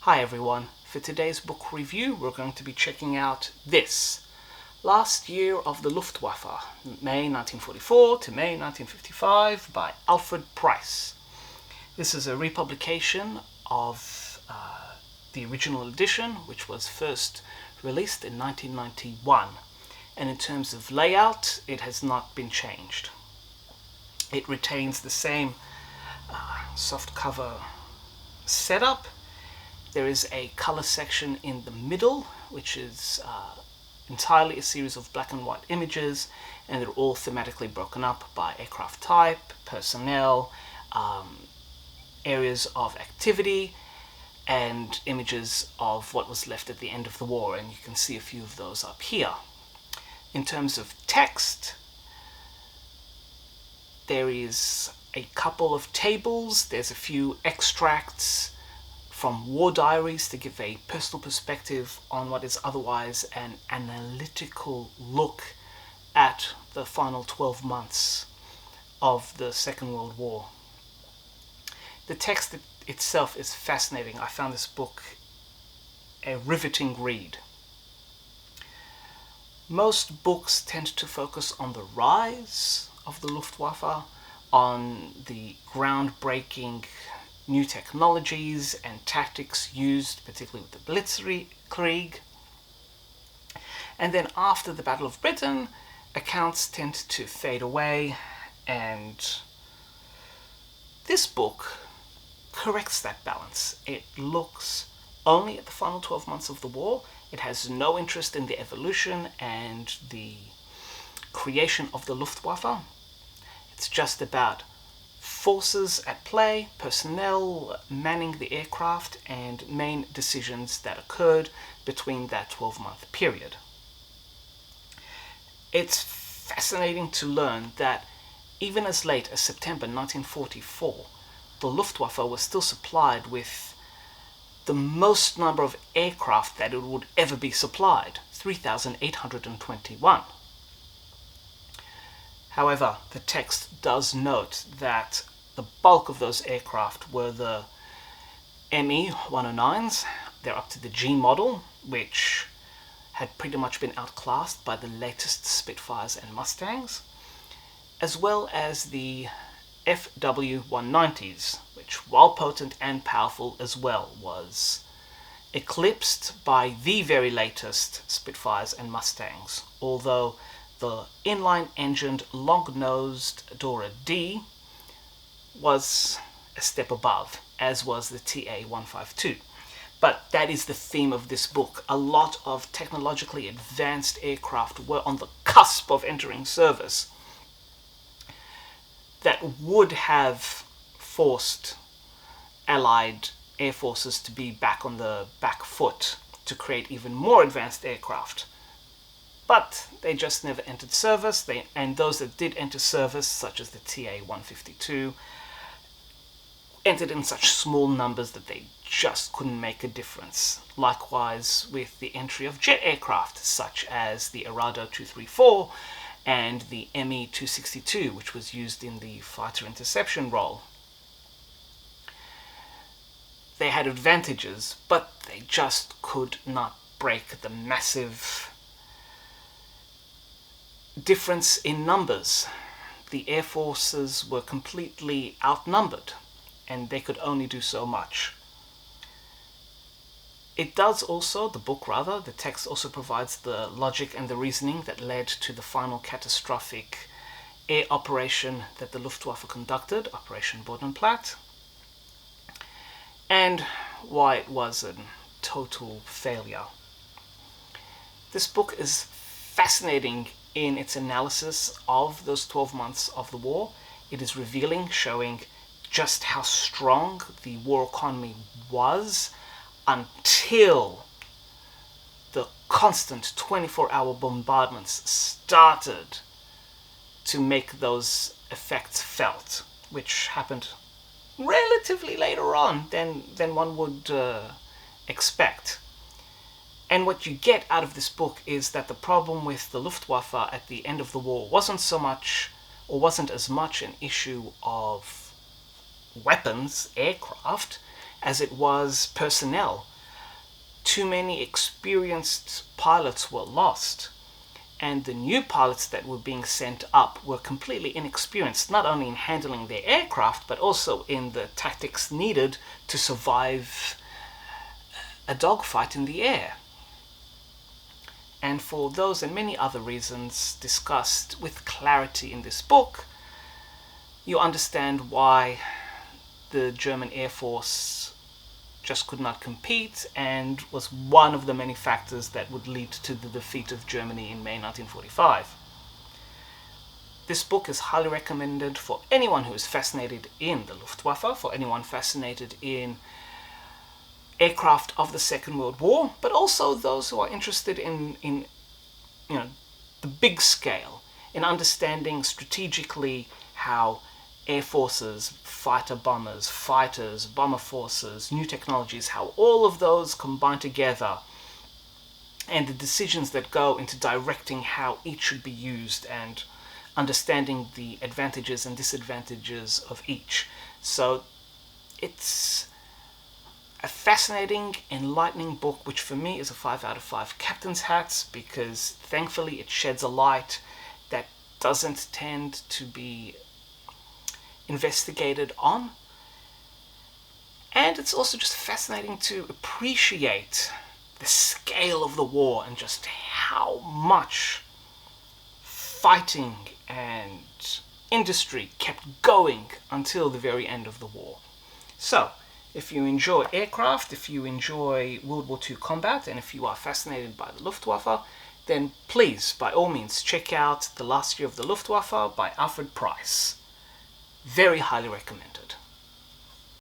Hi everyone, for today's book review we're going to be checking out this, Last Year of the Luftwaffe, May 1944 to May 1955 by Alfred Price. This is a republication of the original edition, which was first released in 1991, and in terms of layout it has not been changed. It retains the same softcover setup. There is a color section in the middle, which is entirely a series of black and white images, and they're all thematically broken up by aircraft type, personnel, areas of activity, and images of what was left at the end of the war, and you can see a few of those up here. In terms of text, there is a couple of tables, there's a few extracts from war diaries to give a personal perspective on what is otherwise an analytical look at the final 12 months of the Second World War. The text itself is fascinating. I found this book a riveting read. Most books tend to focus on the rise of the Luftwaffe, on the groundbreaking new technologies and tactics used, particularly with the Blitzkrieg. And then after the Battle of Britain, accounts tend to fade away, and this book corrects that balance. It looks only at the final 12 months of the war. It has no interest in the evolution and the creation of the Luftwaffe. It's just about forces at play, personnel manning the aircraft, and main decisions that occurred between that 12-month period. It's fascinating to learn that even as late as September 1944, the Luftwaffe was still supplied with the most number of aircraft that it would ever be supplied, 3,821. However, the text does note that the bulk of those aircraft were the Me-109s. They're up to the G model, which had pretty much been outclassed by the latest Spitfires and Mustangs, as well as the FW-190s, which, while potent and powerful as well, was eclipsed by the very latest Spitfires and Mustangs, although the inline-engined, long-nosed Dora D was a step above, as was the TA-152. But that is the theme of this book. A lot of technologically advanced aircraft were on the cusp of entering service that would have forced Allied air forces to be back on the back foot to create even more advanced aircraft. But they just never entered service, and those that did enter service, such as the TA-152, entered in such small numbers that they just couldn't make a difference. Likewise with the entry of jet aircraft, such as the Arado 234 and the Me-262, which was used in the fighter interception role. They had advantages, but they just could not break the massive difference in numbers. The air forces were completely outnumbered, and they could only do so much. It does also, the text also provides the logic and the reasoning that led to the final catastrophic air operation that the Luftwaffe conducted, Operation Bodenplatte, and why it was a total failure. This book is fascinating in its analysis of those 12 months of the war. It is revealing, showing just how strong the war economy was until the constant 24-hour bombardments started to make those effects felt, which happened relatively later on than one would expect. And what you get out of this book is that the problem with the Luftwaffe at the end of the war wasn't as much an issue of weapons, aircraft, as it was personnel. too many experienced pilots were lost, and the new pilots that were being sent up were completely inexperienced, not only in handling their aircraft, but also in the tactics needed to survive a dogfight in the air. And for those and many other reasons discussed with clarity in this book, you understand why the German Air Force just could not compete and was one of the many factors that would lead to the defeat of Germany in May 1945. This book is highly recommended for anyone who is fascinated in the Luftwaffe, for anyone fascinated in aircraft of the Second World War, but also those who are interested in the big scale, in understanding strategically how air forces, fighter bombers, fighters, bomber forces, new technologies, how all of those combine together, and the decisions that go into directing how each should be used, and understanding the advantages and disadvantages of each. So it's a fascinating, enlightening book, which for me is a 5 out of 5 captain's hats, because thankfully it sheds a light that doesn't tend to be investigated on. And it's also just fascinating to appreciate the scale of the war and just how much fighting and industry kept going until the very end of the war. So, if you enjoy aircraft, if you enjoy World War II combat, and if you are fascinated by the Luftwaffe, then please, by all means, check out The Last Year of the Luftwaffe by Alfred Price. Very highly recommended.